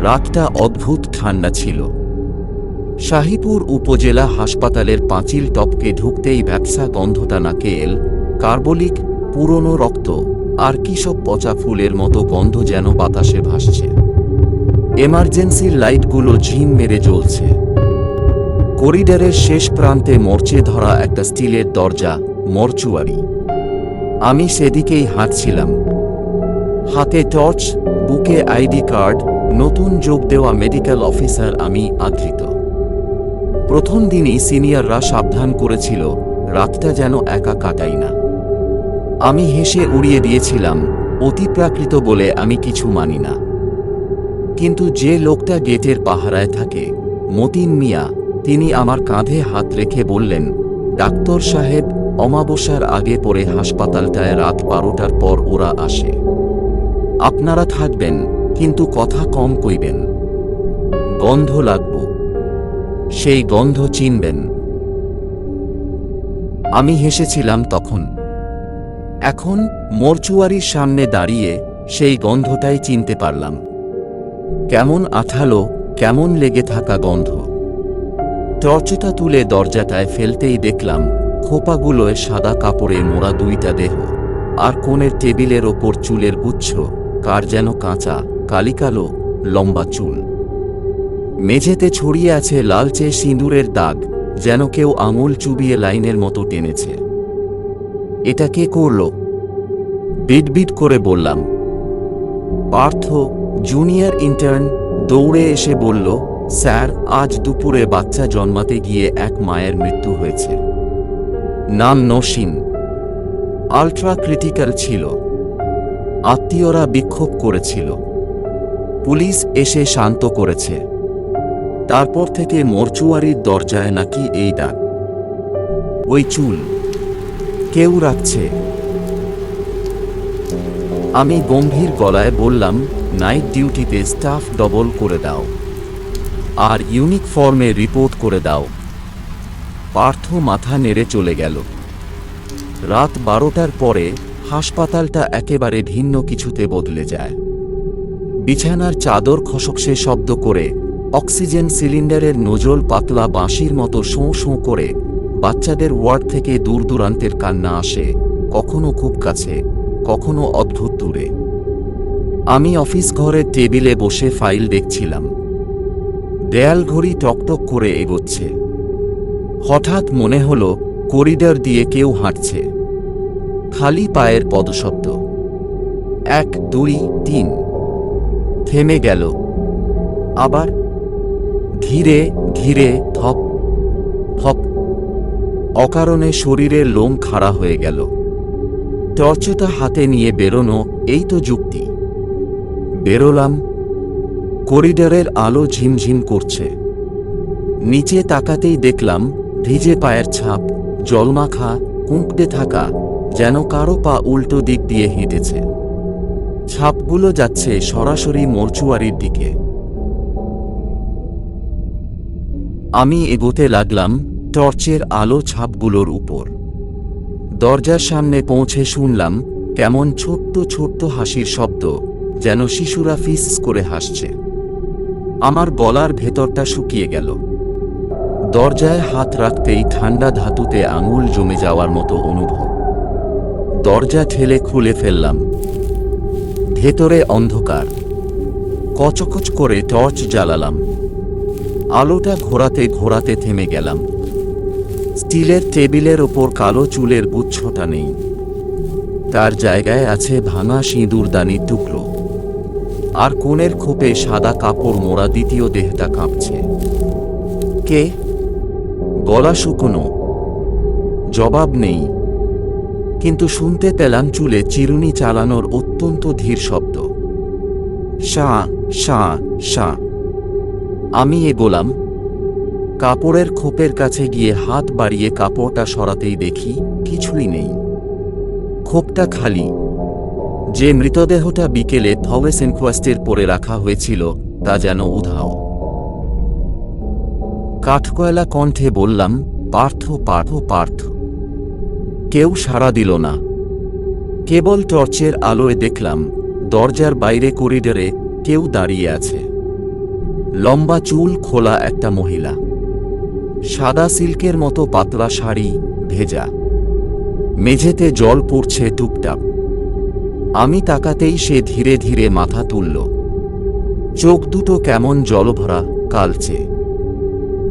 রাতটা অদ্ভুত ঠান্ডা ছিল। শাহীপুর উপজেলা হাসপাতালের পাঁচিল টপকে ঢুকতেই ভ্যাপসা গন্ধটা নাকে এল। কার্বলিক, পুরনো রক্ত আর কি সব পচা ফুলের মতো গন্ধ যেন বাতাসে ভাসছে। এমার্জেন্সির লাইটগুলো ঝিম মেরে জ্বলছে। করিডরের শেষ প্রান্তে মরচে ধরা একটা স্টিলের দরজা, মরচুয়ারি। আমি সেদিকেই হাঁটছিলাম, হাতে টর্চ, বুকে আইডি কার্ড, নতুন যোগ দেওয়া মেডিকেল অফিসার আমি আধৃত। প্রথম দিনই সিনিয়ররা সাবধান করেছিল, রাতটা যেন একা কাটাই না। আমি হেসে উড়িয়ে দিয়েছিলাম, অতিপ্রাকৃত বলে আমি কিছু মানি না। কিন্তু যে লোকটা গেটের পাহারায় থাকে, মতিন মিয়া, তিনি আমার কাঁধে হাত রেখে বললেন, ডাক্তার সাহেব, অমাবস্যার আগে পরে হাসপাতালটায় রাত 12টার পর ওরা আসে। আপনারা থাকবেন, কিন্তু কথা কম কইবেন। গন্ধ লাগব, সেই গন্ধ চিনবেন। আমি হেসেছিলাম তখন। এখন মরচুয়ারির সামনে দাঁড়িয়ে সেই গন্ধটাই চিনতে পারলাম। কেমন আঠালো, কেমন লেগে থাকা গন্ধ। টর্চটা তুলে দরজাটায় ফেলতেই দেখলাম খোপাগুলোয় সাদা কাপড়ে মোড়া দুইটা দেহ, আর কোণের টেবিলের ওপর চুলের গুচ্ছ, কার যেন কাঁচা, কালিকালো, লম্বা চুল। মেঝেতে ছড়িয়ে আছে লালচে সিঁদুরের দাগ, যেন কেউ আঙুল চুবিয়ে লাইনের মতো টেনেছে। এটা কে করল? বিটবিট করে বললাম। পার্থ, জুনিয়র ইন্টার্ন, দৌড়ে এসে বলল, স্যার, আজ দুপুরে বাচ্চা জন্মাতে গিয়ে এক মায়ের মৃত্যু হয়েছে। নাম নসীন। আল্ট্রা ক্রিটিক্যাল ছিল। আত্মীয়রা বিক্ষোভ করেছিল। পুলিশ এসে শান্ত করেছে। তারপর থেকে মরচুয়ারির দরজায় নাকি এই দাগ, ওই চুল। কেউ রাখছে। আমি গম্ভীর গলায় বললাম, নাইট ডিউটিতে স্টাফ ডবল করে দাও, আর ইউনিফর্মে রিপোর্ট করে দাও। পার্থ মাথা নেড়ে চলে গেল। রাত 12টার পরে হাসপাতালটা একেবারে ভিন্ন কিছুতে বদলে যায়। বিছানার চাদর খসখসে শব্দ করে, অক্সিজেন সিলিন্ডারের নজল পাতলা বাঁশির মতো শোঁ শোঁ করে, বাচ্চাদের ওয়ার্ড থেকে দূর দূরান্তের কান্না আসে, কখনো খুব কাছে, কখনো অদ্ভুত দূরে। আমি অফিস ঘরের টেবিলে বসে ফাইল দেখছিলাম। দেয়াল ঘড়ি টকটক করে এগোচ্ছে। হঠাৎ মনে হলো করিডর দিয়ে কেউ হাঁটছে। খালি পায়ের পদশব্দ। 1, 2, 3। থেমে গেল। আবার ধীরে ধীরে ধপ ধপ। অকারণে শরীরের লোম খাড়া হয়ে গেল। টর্চটা হাতে নিয়ে বেরোনো, এই তো যুক্তি। বেরোলাম। করিডরের আলো ঝিমঝিম করছে। নিচে তাকাতেই দেখলাম ভিজে পায়ের ছাপ, জলমাখা, কুঁকড়ে থাকা, যেন কারো পা উল্টো দিক দিয়ে হেঁটেছে। ছাপগুলো যাচ্ছে সরাসরি মরচুয়ারির দিকে। আমি এগোতে লাগলাম টর্চের আলো ছাপগুলোর উপর। দরজার সামনে পৌঁছে শুনলাম কেমন ছোট্ট ছোট্ট হাসির শব্দ, যেন শিশুরা ফিস করে হাসছে। আমার গলার ভেতরটা শুকিয়ে গেল। দরজায় হাত রাখতেই ঠান্ডা ধাতুতে আঙুল জমে যাওয়ার মতো অনুভব। দরজা ঠেলে খুলে ফেললাম। ভেতরে অন্ধকার। কচকচ করে টর্চ জ্বালালাম। আলোটা ঘোরাতে ঘোরাতে থেমে গেলাম। স্টিলের টেবিলের ওপর কালো চুলের গুচ্ছটা নেই। তার জায়গায় আছে ভাঙা সিঁদুরদানির টুকরো, আর কোণের খোপে সাদা কাপড় মোড়া দ্বিতীয় দেহটা কাঁপছে। কে? গলা শুকনো। জবাব নেই, কিন্তু শুনতে পেলাম চুলে চিরুনি চালানোর অত্যন্ত ধীর শব্দ। শা শা শা। আমি এগোলাম। কাপড়ের খোপের কাছে গিয়ে হাত বাড়িয়ে কাপড়টা সরাতেই দেখি কিছুই নেই। খোপটা খালি। যে মৃতদেহটা বিকেলে থলেস ইনকোয়েস্টের পরে রাখা হয়েছিল তা যেন উধাও। কাঠকয়লা কণ্ঠে বললাম, পার্থ পার্থ পার্থ। কেউ সাড়া দিল না। কেবল টর্চের আলোয় দেখলাম দরজার বাইরে করিডরে কেউ দাঁড়িয়ে আছে। লম্বা চুল, খোলা একটা মহিলা, সাদা সিল্কের মতো পাতলা শাড়ি, ভেজা। মেঝেতে জল পড়ছে টুপটাপ। আমি তাকাতেই সে ধীরে ধীরে মাথা তুলল। চোখ দুটো কেমন জলভরা, কালচে।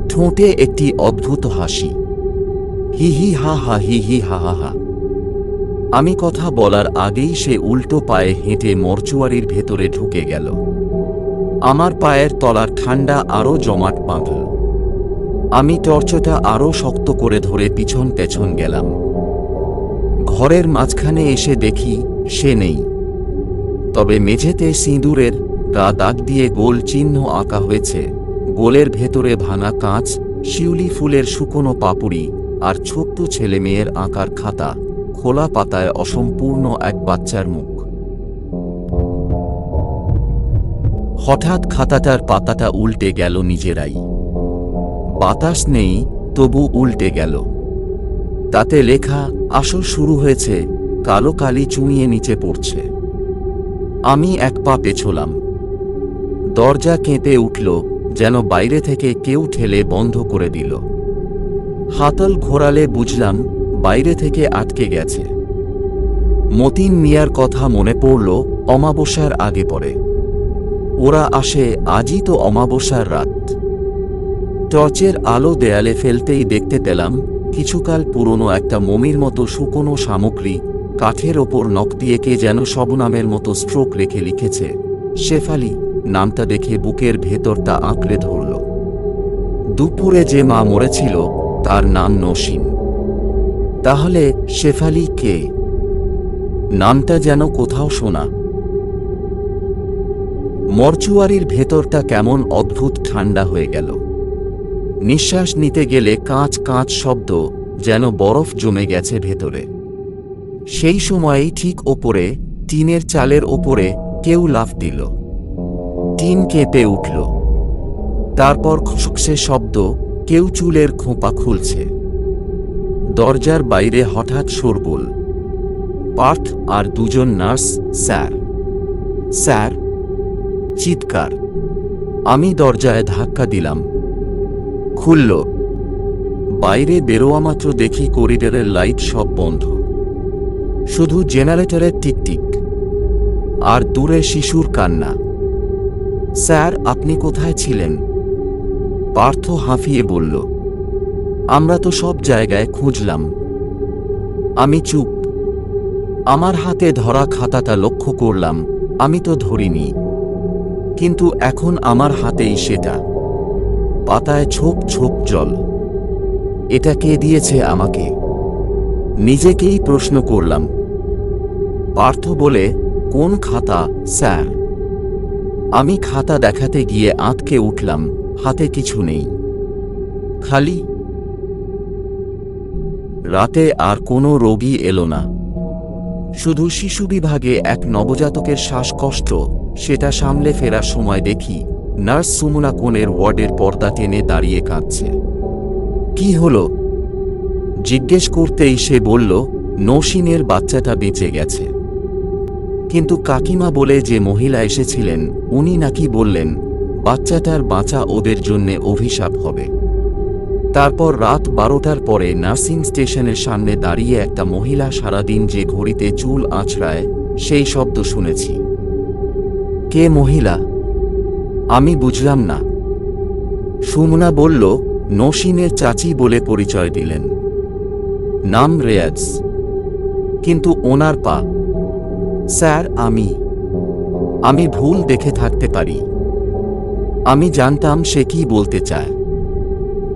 ঠোঁটে একটি অদ্ভুত হাসি। হি হি হা হা, হি হি হা হা হা। আমি কথা বলার আগেই সে উল্টো পায়ে হেঁটে মরচুয়ারির ভেতরে ঢুকে গেল। আমার পায়ের তলার ঠান্ডা আরও জমাট বাঁধল। আমি টর্চটা আরও শক্ত করে ধরে পিছন পেছন গেলাম। ঘরের মাঝখানে এসে দেখি সে নেই। তবে মেঝেতে সিঁদুরের দাগ দিয়ে গোল চিহ্ন আঁকা হয়েছে। গোলের ভেতরে ভাঙা কাঁচ, শিউলি ফুলের শুকনো পাপড়ি আর ছোট্ট ছেলে মেয়ের আঁকার খাতা। খোলা পাতায় অসম্পূর্ণ এক বাচ্চার মুখ। হঠাৎ খাতাটার পাতাটা উল্টে গেল নিজেরাই। বাতাস নেই, তবু উল্টে গেল। তাতে লেখা, আসর শুরু হয়েছে। কালো কালি চুঁইয়ে নিচে পড়ছে। আমি এক পা পেছোলাম। দরজা কেঁপে উঠল, যেন বাইরে থেকে কেউ ঠেলে বন্ধ করে দিল। হাতল ঘোরালে বুঝলাম বাইরে থেকে আটকে গেছে। মতিন মিয়ার কথা মনে পড়ল। অমাবস্যার আগে পরে ওরা আসে। আজই তো অমাবস্যার রাত। টর্চের আলো দেয়ালে ফেলতেই দেখতে পেলাম কিছুকাল পুরনো একটা মমির মতো শুকনো সামগ্রী। কাঠের ওপর নখ দিয়ে কে যেন শবনামের মতো স্ট্রোক রেখে লিখেছে শেফালি। নামটা দেখে বুকের ভেতরটা আঁকড়ে ধরল। দুপুরে যে মা মরেছিল তার নাম নসীন। তাহলে শেফালি কে? নামটা যেন কোথাও শোনা। মরচুয়ারির ভেতরটা কেমন অদ্ভুত ঠান্ডা হয়ে গেল। নিঃশ্বাস নিতে গেলে কাঁচ কাঁচ শব্দ, যেন বরফ জমে গেছে ভেতরে। সেই সময়েই ঠিক ওপরে, টিনের চালের ওপরে কেউ লাফ দিল। টিন কেঁপে উঠল। তারপর খসখসে শব্দ, কেউ চুলের খোঁপা খুলছে। দরজার বাইরে হঠাৎ শোরগোল। পার্থ আর দুজন নার্স, স্যার স্যার চিৎকার। আমি দরজায় ধাক্কা দিলাম। খুলল। বাইরে বেরোয়ামাত্র দেখি করিডোরের লাইট সব বন্ধ, শুধু জেনারেটরের টিকটিক আর দূরে শিশুর কান্না। স্যার, আপনি কোথায় ছিলেন? পার্থ হাঁফিয়ে বলল, আমরা তো সব জায়গায় খুঁজলাম। আমি চুপ। আমার হাতে ধরা খাতাটা লক্ষ্য করলাম। আমি তো ধরিনি, কিন্তু এখন আমার হাতেই সেটা। পাতায় ছোপ ছোপ জল। এটা কে দিয়েছে আমাকে? নিজেকেই প্রশ্ন করলাম। পার্থ বলে, কোন খাতা স্যার? আমি খাতা দেখাতে গিয়ে আঁতকে উঠলাম। হাতে কিছু নেই, খালি। রাতে আর কোনো রোগী এলো না, শুধু শিশু বিভাগে এক নবজাতকের শ্বাসকষ্ট। সেটা সামলে ফেরার সময় দেখি নার্স সুমনা কোণের ওয়ার্ডের পর্দা টেনে দাঁড়িয়ে কাঁদছে। কি হলো জিজ্ঞেস করতেই সে বলল, নৌসিনের বাচ্চাটা বেঁচে গেছে। কিন্তু কাকিমা বলে যে মহিলা এসেছিলেন, উনি নাকি বললেন বাচ্চাটার বাঁচা ওদের জন্যে অভিশাপ হবে। তারপর রাত 12টার পরে নার্সিং স্টেশনের সামনে দাঁড়িয়ে একটা মহিলা সারাদিন যে ঘড়িতে চুল আঁচড়ায়, সেই শব্দ শুনেছি। কে মহিলা? আমি বুঝলাম না। সুমনা বলল, নসীনের চাচি বলে পরিচয় দিলেন। নাম রেয়াজ। কিন্তু ওনার পা। স্যার, আমি ভুল দেখে থাকতে পারি। আমি জানতাম সে কি বলতে চায়।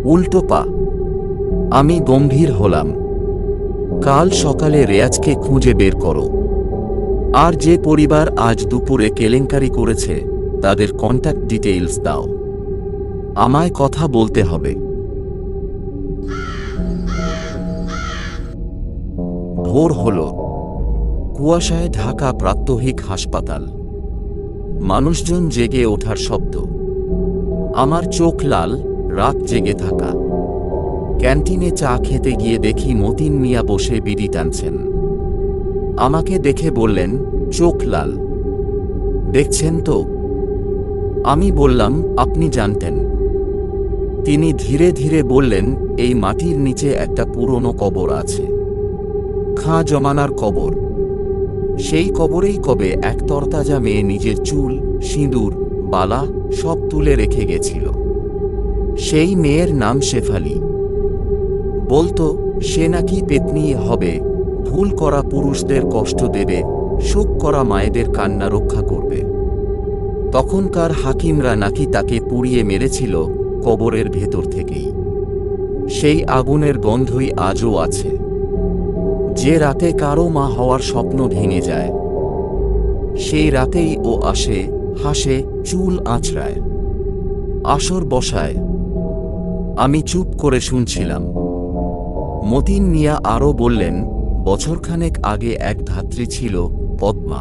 উল্টো পা। আমি গম্ভীর হলাম। কাল সকালে রেয়াজকে খুঁজে বের করো। আর যে পরিবার আজ দুপুরে কেলেঙ্কারি করেছে তাদের কন্ট্যাক্ট ডিটেইলস দাও। আমায় কথা বলতে হবে। ভোর হল। কুয়াশায় ঢাকা প্রাত্যহিক হাসপাতাল। মানুষজন জেগে ওঠার শব্দ। আমার চোখ লাল, রাত জেগে থাকা। ক্যান্টিনে চা খেতে গিয়ে দেখি মতিন মিয়া বসে বিড়ি টানছেন। আমাকে দেখে বললেন, চোখ লাল দেখছেন তো? আমি বললাম, আপনি জানতেন? তিনি ধীরে ধীরে বললেন, এই মাটির নিচে একটা পুরনো কবর আছে, খাঁ জমানার কবর। সেই কবরেই কবে এক তরতাজা মেয়ে নিজের চুল, সিঁদুর, বালা সব তুলে রেখে গেছিল। সেই মেয়ের নাম শেফালি। বলতো সে নাকি পেত্নী হবে, ভুল করা পুরুষদের কষ্ট দেবে, শোক করা মায়েদের কান্না রক্ষা করবে। তখনকার হাকিমরা নাকি তাকে পুড়িয়ে মেরেছিল কবরের ভেতর থেকেই। সেই আগুনের গন্ধই আজও আছে। যে রাতে কারো মা হওয়ার স্বপ্ন ভেঙে যায়, সেই রাতেই ও আসে, হাসে, চুল আঁচড়ায়, আসর বসায়। আমি চুপ করে শুনছিলাম। মতিন মিয়া আরও বললেন, বছরখানেক আগে এক ধাত্রী ছিল, পদ্মা।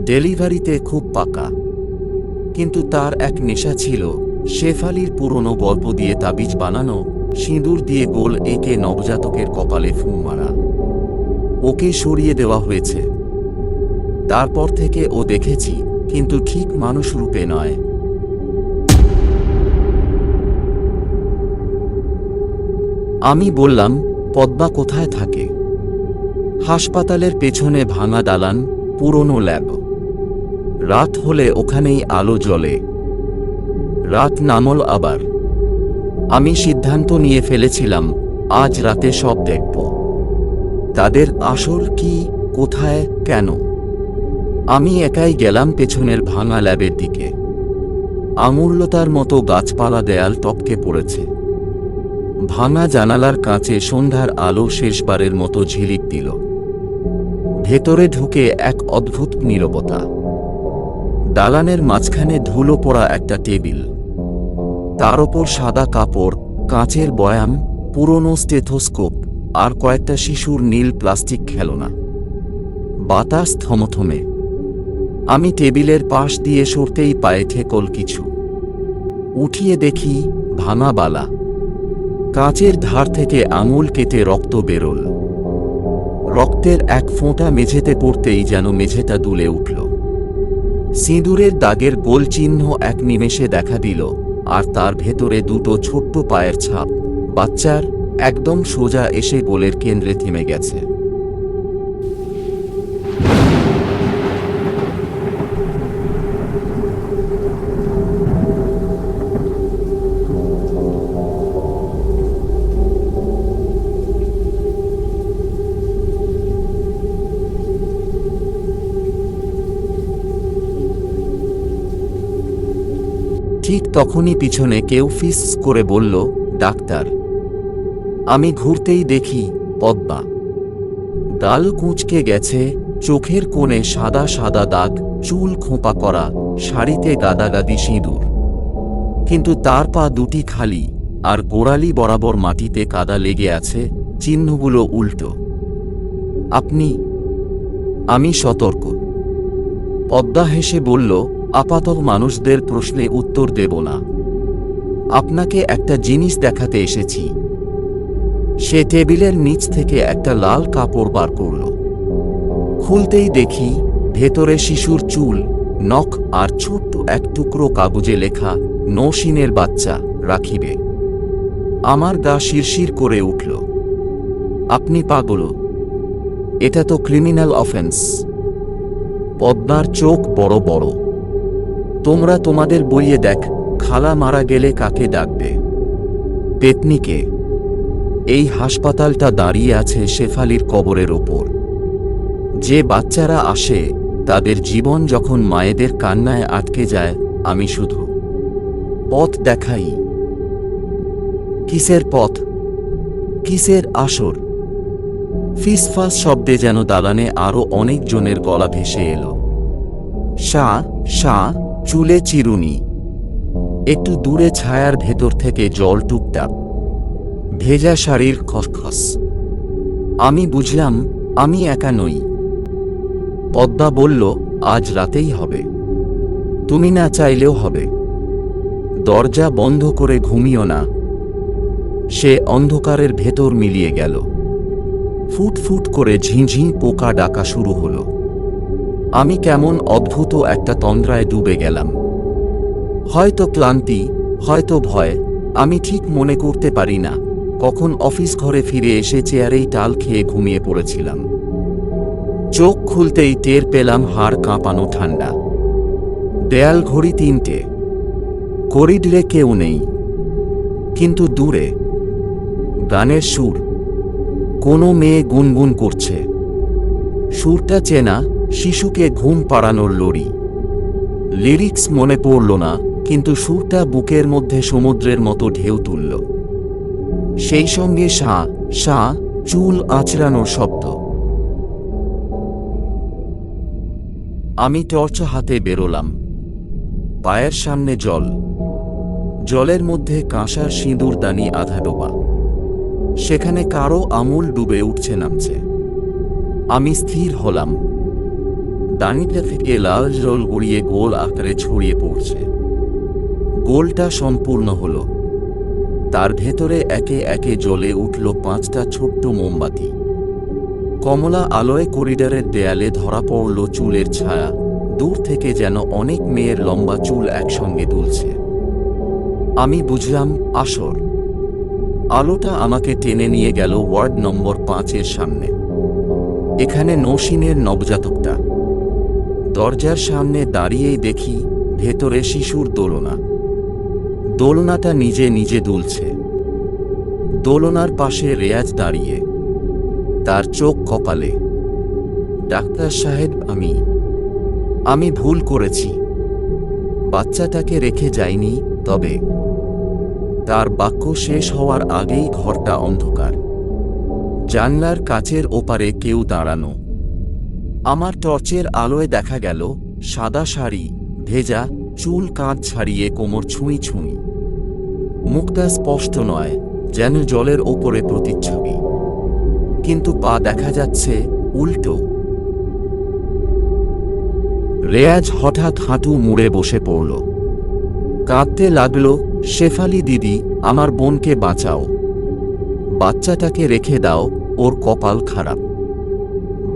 ডেলিভারিতে খুব পাকা, কিন্তু তার এক নেশা ছিল শেফালির পুরনো গল্প দিয়ে তাবিজ বানানো, সিঁদুর দিয়ে গোল এঁকে নবজাতকের কপালে ফু মারা। ওকে সরিয়ে দেওয়া হয়েছে। তারপর থেকে ও দেখেছি, কিন্তু ঠিক মানুষ রূপে নয়। আমি বললাম, পদ্মা কোথায় থাকে? হাসপাতালের পেছনে ভাঙা দালান, পুরনো ল্যাব। রাত হলে ওখানেই আলো জ্বলে। রাত নামল আবার। আমি সিদ্ধান্ত নিয়ে ফেলেছিলাম, আজ রাতে সব দেখব। তাদের আসর কি, কোথায়, কেন। আমি একাই গেলাম পেছনের ভাঙা ল্যাবের দিকে। আমূল্যতার মতো গাছপালা দেয়াল টপকে পড়েছে। ভাঙা জানালার কাঁচে সন্ধ্যার আলো শেষবারের মতো ঝিলিক দিল। ভেতরে ঢুকে এক অদ্ভুত নীরবতা। দালানের মাঝখানে ধুলো পড়া একটা টেবিল, তার ওপর সাদা কাপড়, কাঁচের বয়াম, পুরনো স্টেথোস্কোপ আর কয়েকটা শিশুর নীল প্লাস্টিক খেলনা। বাতাস থমথমে। আমি টেবিলের পাশ দিয়ে সরতেই পায়ে ঠেকল কিছু। উঠিয়ে দেখি, ভাঙা বালা। কাঁচের ধার থেকে আঙুল কেটে রক্ত বেরোল। রক্তের এক ফোঁটা মেঝেতে পড়তেই যেন মেঝেটা দুলে উঠল। সিঁদুরের দাগের গোল চিহ্ন এক নিমেষে দেখা দিল, আর তার ভেতরে দুটো ছোট্ট পায়ের ছাপ, বাচ্চার, একদম সোজা এসে গোলের কেন্দ্রে থেমে গেছে। ঠিক তখনই পিছনে কেউ ফিস করে বলল, ডাক্তার। আমি ঘুরতেই দেখি, পদ্মা। গাল কুঁচকে গেছে, চোখের কোণে সাদা সাদা দাগ, চুল খোঁপা করা, শাড়িতে গাদাগাদি সিঁদুর। কিন্তু তার পা দুটি খালি, আর গোড়ালি বরাবর মাটিতে কাদা লেগে আছে, চিহ্নগুলো উল্টো। আপনি? আমি সতর্ক। পদ্মা হেসে বলল, আপাতত মানুষদের প্রশ্নে উত্তর দেব না। আপনাকে একটা জিনিস দেখাতে এসেছি। সে টেবিলের নিচ থেকে একটা লাল কাপড় বার করল। খুলতেই দেখি, ভেতরে শিশুর চুল, নখ আর ছোট্ট এক টুকরো কাগজে লেখা, নৌসিনের বাচ্চা, রাখিবে। আমার গা শিরশির করে উঠল। আপনি পাগল? এটা তো ক্রিমিনাল অফেন্স। পদ্মার চোখ বড় বড়। তোমরা তোমাদের বইয়ে দেখ, খালা মারা গেলে কাকে ডাকবে? পেতনিকে। এই হাসপাতালটা দাঁড়িয়ে আছে শেফালির কবরের ওপর। যে বাচ্চারা আসে, তাদের জীবন যখন মায়েদের কান্নায় আটকে যায়, আমি শুধু পথ দেখাই। কিসের পথ? কিসের আসর? ফিসফাস শব্দে যেন দালানে আরো অনেকজনের গলা ভেসে এলো। শা শা, চুলে চিরুনি। একটু দূরে ছায়ার ভেতর থেকে জল টুকটাক, ভেজা শাড়ির খসখস। আমি বুঝলাম, আমি একা নই। পদ্মা বলল, আজ রাতেই হবে। তুমি না চাইলেও হবে। দরজা বন্ধ করে ঘুমিও না। সে অন্ধকারের ভেতর মিলিয়ে গেল। ফুট ফুট করে ঝিঁঝিঁ পোকা ডাকা শুরু হলো। আমি কেমন অদ্ভুত একটা তন্দ্রায় ডুবে গেলাম। হয়তো ক্লান্তি, হয়তো ভয়, আমি ঠিক মনে করতে পারি না। কখন অফিস ঘরে ফিরে এসে চেয়ারেই টাল খেয়ে ঘুমিয়ে পড়েছিলাম। চোখ খুলতেই টের পেলাম হাড় কাঁপানো ঠান্ডা। দেয়াল ঘড়ি 3টে। করিডোরে কেউ নেই, কিন্তু দূরে গানের সুর। কোনো মেয়ে গুনগুন করছে। সুরটা চেনা, শিশুকে ঘুম পাড়ানোর লড়ি। লিরিক্স মনে পড়ল না, কিন্তু সুরটা বুকের মধ্যে সমুদ্রের মতো ঢেউ তুলল। সেই সঙ্গে শা শা চুল আঁচড়ানোর শব্দ। আমি টর্চ হাতে বেরোলাম। পায়ের সামনে জল, জলের মধ্যে কাঁসার সিঁদুরদানি আধা ডোবা। সেখানে কারো আঙুল ডুবে উঠছে নামছে। আমি স্থির হলাম। দানিটা থেকে লাল জল গড়িয়ে গোল আকারে ছড়িয়ে পড়ছে। গোলটা সম্পূর্ণ হলো। তার ভেতরে একে একে জ্বলে উঠল 5টা ছোট্ট মোমবাতি। কমলা আলোয় করিডোরের দেয়ালে ধরা পড়ল চুলের ছায়া। দূর থেকে যেন অনেক মেয়ের লম্বা চুল একসঙ্গে দুলছে। আমি বুঝলাম আসর। আলোটা আমাকে টেনে নিয়ে গেল ওয়ার্ড নম্বর 5-এর সামনে। এখানে নৌসিনের নবজাতকটা। দরজার সামনে দাঁড়িয়েই দেখি ভেতরে শিশুর দোলনা। দোলনাটা নিজে নিজে দুলছে। দোলনার পাশে রেয়াজ দাঁড়িয়ে, তার চোখ কপালে। ডাক্তার সাহেব, আমি ভুল করেছি। বাচ্চাটাকে রেখে যাইনি। তবে তার বাক্য শেষ হওয়ার আগেই ঘরটা অন্ধকার। জানলার কাচের ওপারে কেউ দাঁড়ানো। আমার টর্চের আলোয় দেখা গেল সাদা শাড়ি, ভেজা চুল, কাঁধ ছাড়িয়ে কোমর ছুঁই ছুঁই। মুখটা স্পষ্ট নয়, যেন জলের ওপরে প্রতিচ্ছবি। কিন্তু পা দেখা যাচ্ছে উল্টো। রেয়াজ হঠাৎ হাঁটু মুড়ে বসে পড়ল। কাঁদতে লাগল, শেফালি দিদি, আমার বোনকে বাঁচাও। বাচ্চাটাকে রেখে দাও, ওর কপাল খারাপ।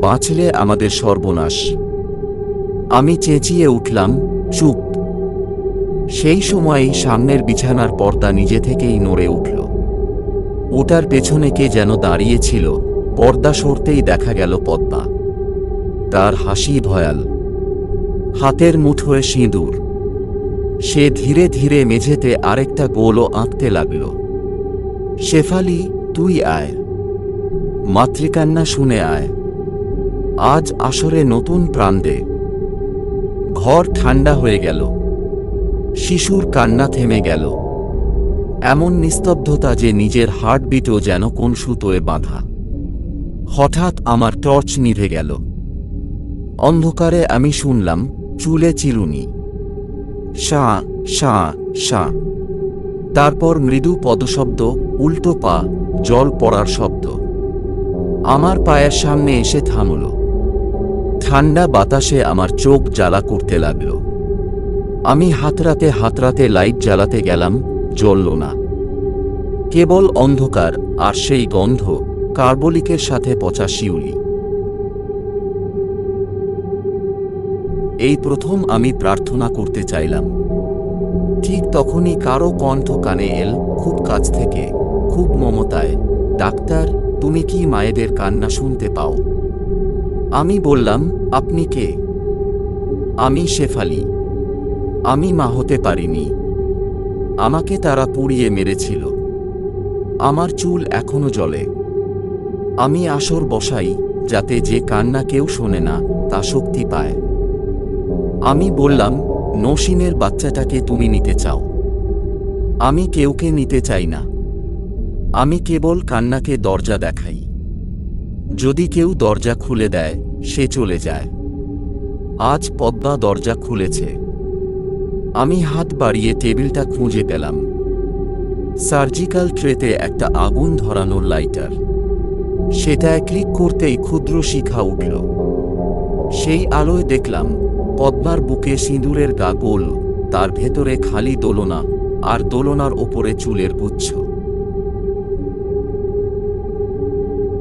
বাঁচলে আমাদের সর্বনাশ। আমি চেঁচিয়ে উঠলাম, চুপ। সেই সময়ই সামনের বিছানার পর্দা নিজে থেকেই নড়ে উঠল। ওটার পেছনে কে যেন দাঁড়িয়েছিল। পর্দা সরতেই দেখা গেল পদ্মা। তার হাসি ভয়াল, হাতের মুঠোয় সিঁদুর। সে ধীরে ধীরে মেঝেতে আরেকটা গোলও আঁকতে লাগল। শেফালি, তুই আয়, মাতৃকান্না শুনে আয়। আজ আসরে নতুন প্রাণ দে। ঘর ঠান্ডা হয়ে গেল। শিশুর কান্না থেমে গেল। এমন নিস্তব্ধতা যে নিজের হার্টবিটও যেন কোন সুতোয় বাঁধা। হঠাৎ আমার টর্চ নিভে গেল। অন্ধকারে আমি শুনলাম চুলে চিরুনি, শা শা শা। তারপর মৃদু পদশব্দ, উল্টো পা, জল পড়ার শব্দ। আমার পায়ের সামনে এসে থামল। ঠান্ডা বাতাসে আমার চোখ জ্বালা করতে লাগল। আমি হাতড়াতে লাইট জ্বালাতে গেলাম, জ্বলল না। কেবল অন্ধকার আর সেই গন্ধ, কার্বলিকের সাথে পচা শিউলি। এই প্রথম আমি প্রার্থনা করতে চাইলাম। ঠিক তখনই কারো কণ্ঠ কানে এল, খুব কাছ থেকে, খুব মমতায়, ডাক্তার, তুমি কি মায়েদের কান্না শুনতে পাও? আমি বললাম, আপনি কে? আমি শেফালি। আমি মা হতে পারিনি। আমাকে তারা পুড়িয়ে মেরেছিল। আমার চুল এখনো জ্বলে। আমি আসর বসাই, যাতে যে কান্না কেউ শোনে না, তা শক্তি পায়। আমি বললাম, নসীনের বাচ্চাটাকে তুমি নিতে চাও? আমি কেউকে নিতে চাই না। আমি কেবল কান্নাকে দরজা দেখাই। যদি কেউ দরজা খুলে দেয়, সে চলে যায়। আজ পদ্মা দরজা খুলেছে। আমি হাত বাড়িয়ে টেবিলটা খুঁজে পেলাম। সার্জিক্যাল ট্রেতে একটা আগুন ধরানোর লাইটার। সেটায় ক্লিক করতেই ক্ষুদ্র শিখা উঠল। সেই আলোয় দেখলাম পদ্মার বুকে সিঁদুরের গা গোল, তার ভেতরে খালি দোলনা, আর দোলনার ওপরে চুলের গুচ্ছ।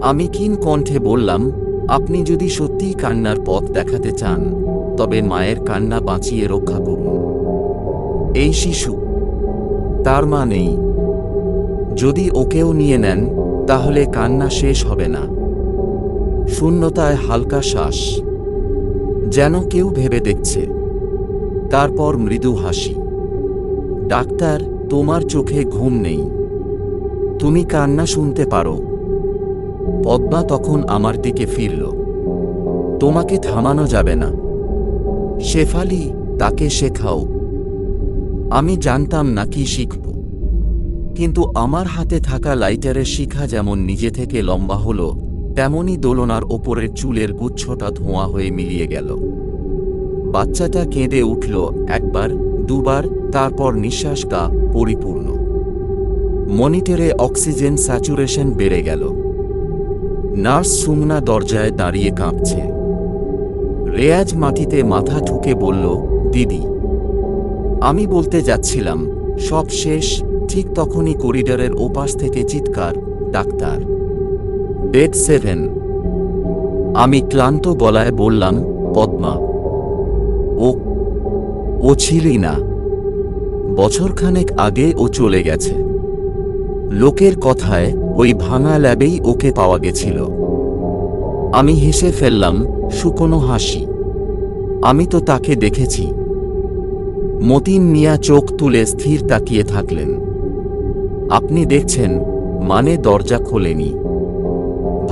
আমি ক্ষীণ কণ্ঠে বললাম, আপনি যদি সত্যিই কান্নার পথ দেখাতে চান, তবে মায়ের কান্না বাঁচিয়ে রক্ষা করুন। এই শিশু, তার মা নেই। যদি ওকেও নিয়ে নেন তাহলে কান্না শেষ হবে না। শূন্যতায় হালকা শ্বাস, যেন কেউ ভেবে দেখছে। তারপর মৃদু হাসি। ডাক্তার, তোমার চোখে ঘুম নেই, তুমি কান্না শুনতে পারো। পদ্মা তখন আমার দিকে ফিরল। তোমাকে থামানো যাবে না শেফালি, তাকে শেখাও। আমি জানতাম না কি শিখব, কিন্তু আমার হাতে থাকা লাইটারের শিখা যেমন নিজে থেকে লম্বা হলো, তেমনি দোলনার ওপরের চুলের গুচ্ছটা ধোঁয়া হয়ে মিলিয়ে গেল। বাচ্চাটা কেঁদে উঠল, একবার, দুবার, তারপর নিঃশ্বাসটা পরিপূর্ণ। মনিটরে অক্সিজেন স্যাচুরেশন বেড়ে গেল। নার্স সুমনা দরজায় দাঁড়িয়ে কাঁপছে। রেয়াজ মাটিতে মাথা ঠুকে বলল, দিদি। আমি বলতে যাচ্ছিলাম সব শেষ, ঠিক তখনই করিডরের ওপাশ থেকে চিৎকার, ডাক্তার, বেড 7। আমি ক্লান্ত গলায় বললাম, পদ্মা, ও ছিলি না। বছরখানেক আগে ও চলে গেছে। লোকের কথায় ওই ভাঙা ল্যাবেই ওকে পাওয়া গেছিল। আমি হেসে ফেললাম, শুকনো হাসি। আমি তো তাকে দেখেছি। মতিন মিয়া চোখ তুলে স্থির তাকিয়ে থাকলেন। আপনি দেখছেন মানে দরজা খোলেনি?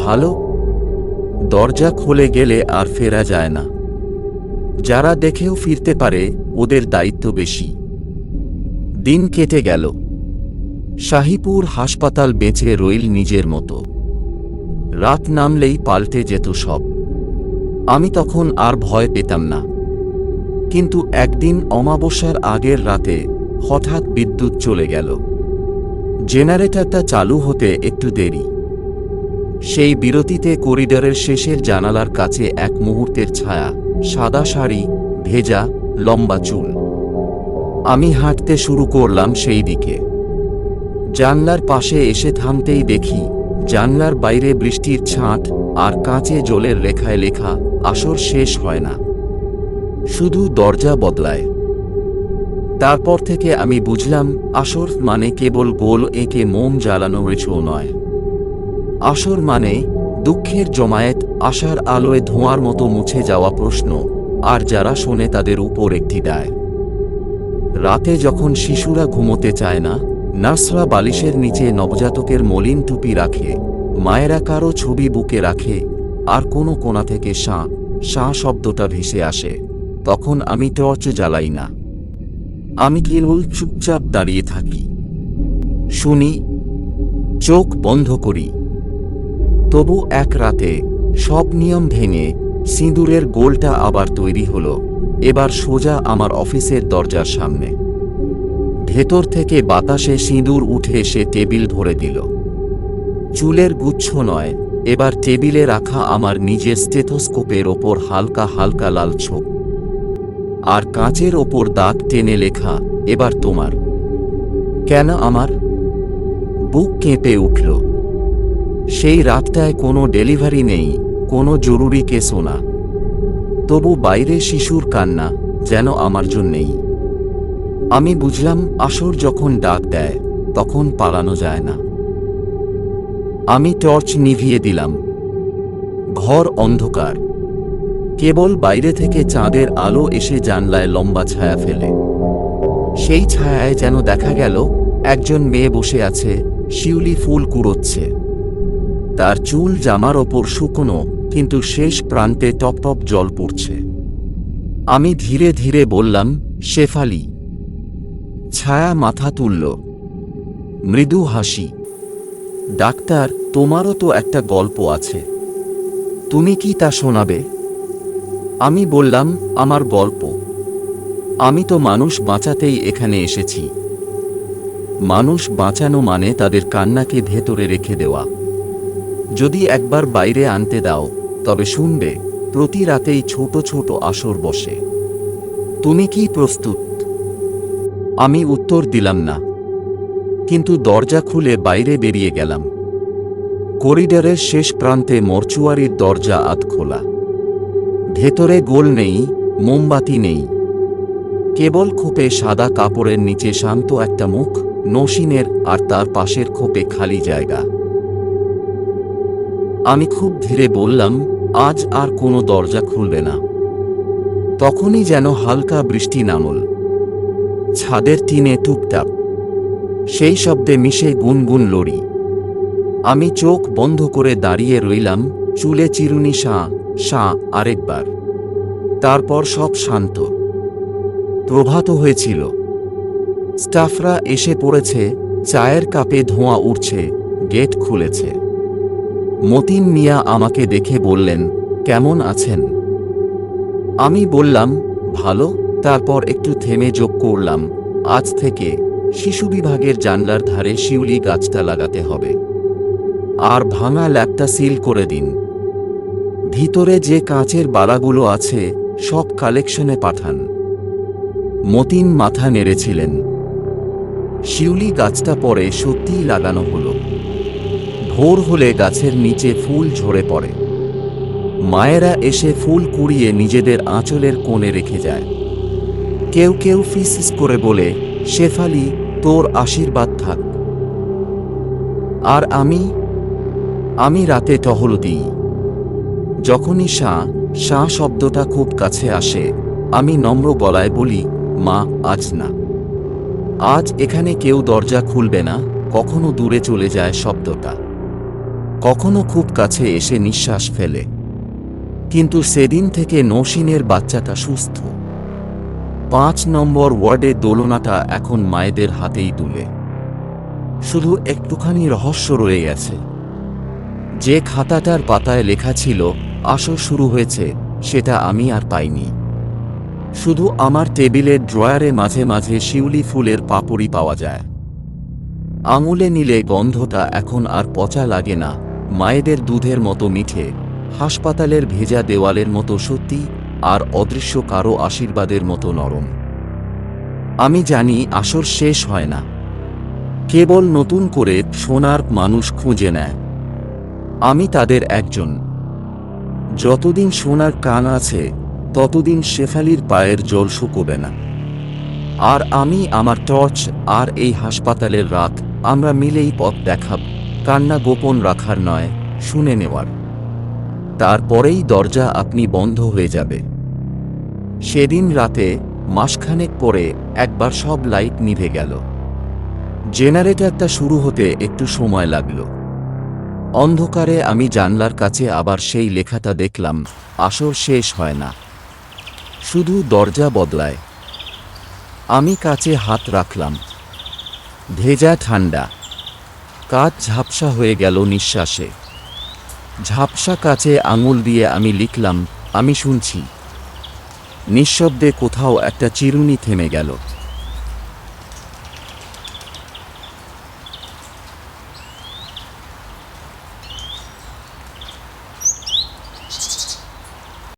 ভালো, দরজা খুলে গেলে আর ফেরা যায় না। যারা দেখেও ফিরতে পারে ওদের দায়িত্ব বেশি। দিন কেটে গেল। শাহিপুর হাসপাতাল বেঁচে রইল নিজের মতো। রাত নামলেই পাল্টে যেত সব। আমি তখন আর ভয় পেতাম না। কিন্তু একদিন অমাবস্যার আগের রাতে হঠাৎ বিদ্যুৎ চলে গেল। জেনারেটরটা চালু হতে একটু দেরি। সেই বিরতিতে করিডরের শেষের জানালার কাছে এক মুহূর্তের ছায়া, সাদা শাড়ি, ভেজা, লম্বা চুল। আমি হাঁটতে শুরু করলাম সেই দিকে। জানলার পাশে এসে থামতেই দেখি জানলার বাইরে বৃষ্টির ছাঁট, আর কাঁচে জলের রেখায় লেখা, আসর শেষ হয় না, শুধু দরজা বদলায়। তারপর থেকে আমি বুঝলাম আসর মানে কেবল গোল এঁকে মোম জ্বালানো রেছও নয়। আসর মানে দুঃখের জমায়েত, আশার আলোয় ধোঁয়ার মতো মুছে যাওয়া প্রশ্ন, আর যারা শোনে তাদের উপর একটি দায়। রাতে যখন শিশুরা ঘুমোতে চায় না, নার্সরা বালিশের নিচে নবজাতকের মলিন টুপি রাখে, মায়েরা কারো ছবি বুকে রাখে, আর কোনো কোণা থেকে শাঁ শাঁ শব্দটা ভেসে আসে, তখন আমি টর্চ জ্বালাই না। আমি কেবল চুপচাপ দাঁড়িয়ে থাকি, শুনি, চোখ বন্ধ করি। তবু এক রাতে সব নিয়ম ভেঙে সিঁদুরের গোলটা আবার তৈরি হলো, এবার সোজা আমার অফিসের দরজার সামনে। ভেতর থেকে বাতাসে সিঁদুর উঠে এসে টেবিল ভরে দিল। চুলের গুচ্ছ নয়, এবার টেবিলে রাখা আমার নিজের স্টেথোস্কোপের ওপর হালকা হালকা লাল ছোপ, আর কাঁচের ওপর দাগ টেনে লেখা, এবার তোমার। কেন আমার? বুক কেঁপে উঠল। সেই রাতটায় কোনো ডেলিভারি নেই, কোনো জরুরি কেসও না। তবু বাইরে শিশুর কান্না যেন আমার জন্যেই। আমি বুঝলাম আসর যখন ডাক দেয় তখন পালানো যায় না। আমি টর্চ নিভিয়ে দিলাম। ঘর অন্ধকার, কেবল বাইরে থেকে চাঁদের আলো এসে জানলায় লম্বা ছায়া ফেলে। সেই ছায়ায় যেন দেখা গেল একজন মেয়ে বসে আছে, শিউলি ফুল কুড়োচ্ছে। তার চুল জামার ওপর শুকনো, কিন্তু শেষ প্রান্তে টপ টপ জল পড়ছে। আমি ধীরে ধীরে বললাম, শেফালি। ছায়া মাথা তুলল, মৃদু হাসি। ডাক্তার, তোমারও তো একটা গল্প আছে, তুমি কি তা শোনাবে? আমি বললাম, আমার গল্প? আমি তো মানুষ বাঁচাতেই এখানে এসেছি। মানুষ বাঁচানো মানে তাদের কান্নাকে ভেতরে রেখে দেওয়া। যদি একবার বাইরে আনতে দাও তবে শুনবে প্রতি রাতেই ছোট ছোট আসর বসে। তুমি কি প্রস্তুত? আমি উত্তর দিলাম না, কিন্তু দরজা খুলে বাইরে বেরিয়ে গেলাম। করিডরের শেষ প্রান্তে মর্চুয়ারির দরজা আধ খোলা। ভেতরে গোল নেই, মোমবাতি নেই, কেবল খোপে সাদা কাপড়ের নিচে শান্ত একটা মুখ, নসীনের, আর তার পাশের খোপে খালি জায়গা। আমি খুব ধীরে বললাম, আজ আর কোনো দরজা খুলবে না। তখনই যেন হালকা বৃষ্টি নামল। ছাদের টিনে টুপটাপ সেই শব্দে মিশে গুনগুন লড়ি। আমি চোখ বন্ধ করে দাঁড়িয়ে রইলাম, চুলে চিরুনি শাঁ শাঁ আরেকবার। তারপর সব শান্ত। প্রভাত হয়েছিল। স্টাফরা এসে পড়েছে, চায়ের কাপে ধোঁয়া উঠছে, গেট খুলেছে। মতিন মিয়া আমাকে দেখে বললেন, কেমন আছেন? আমি বললাম, ভালো। তারপর একটু থেমে যোগ করলাম, আজ থেকে শিশু বিভাগের জানলার ধারে শিউলি গাছটা লাগাতে হবে। আর ভাঙা ল্যাপটা সিল করে দিন। ভিতরে যে কাঁচের বালাগুলো আছে সব কালেকশনে পাঠান। মতিন মাথা নেড়েছিলেন। শিউলি গাছটা পরে সত্যিই লাগানো হলো। ভোর হলে গাছের নিচে ফুল ঝরে পড়ে। মায়েরা এসে ফুল কুড়িয়ে নিজেদের আঁচলের কোণে রেখে যায়। কেউ কেউ ফিসফিস করে বলে, শেফালি, তোর আশীর্বাদ থাক। আর আমি রাতে টহল দিই। যখনই শাঁ শাঁ শব্দটা খুব কাছে আসে, আমি নম্র গলায় বলি, মা, আজ না। আজ এখানে কেউ দরজা খুলবে না। কখনো দূরে চলে যায় শব্দটা, কখনো খুব কাছে এসে নিঃশ্বাস ফেলে। কিন্তু সেদিন থেকে নসীনের বাচ্চাটা সুস্থ। ৫ নম্বর ওয়ার্ডে দোলনাটা এখন মায়েদের হাতেই তুলে। শুধু একটুখানি রহস্য রয়ে গেছে। যে খাতাটার পাতায় লেখা ছিল আসর শুরু হয়েছে, সেটা আমি আর পাইনি। শুধু আমার টেবিলের ড্রয়ারে মাঝে মাঝে শিউলি ফুলের পাপড়ি পাওয়া যায়। আঙুলে নিলে গন্ধটা এখন আর পচা লাগে না, মায়েদের দুধের মতো মিঠে, হাসপাতালের ভেজা দেওয়ালের মতো সত্যি, আর অদৃশ্য কারো আশীর্বাদের মতো নরম। আমি জানি আসর শেষ হয় না। কেবল নতুন করে সোনার মানুষ খুঁজে নেয়। আমি তাদের একজন। যতদিন সোনার কান আছে ততদিন শেফালির পায়ের জল শুকোবে না। আর আমি আমার টর্চ আর এই হাসপাতালের রাত, আমরা মিলেই পথ দেখাব। কান্না গোপন রাখার নয়, শুনে নেওয়ার। তারপরেই দরজা আপনি বন্ধ হয়ে যাবে। সেদিন রাতে মাসখানেক পরে একবার সব লাইট নিভে গেল। জেনারেটরটা শুরু হতে একটু সময় লাগল। অন্ধকারে আমি জানলার কাছে আবার সেই লেখাটা দেখলাম, আসর শেষ হয় না, শুধু দরজা বদলায়। আমি কাছে হাত রাখলাম। ভেজা ঠান্ডা কাঁচ ঝাপসা হয়ে গেল নিঃশ্বাসে। ঝাপসা কাচে আঙুল দিয়ে আমি লিখলাম, আমি শুনছি। নিঃশব্দে কোথাও একটা চিরুনি থেমে গেল।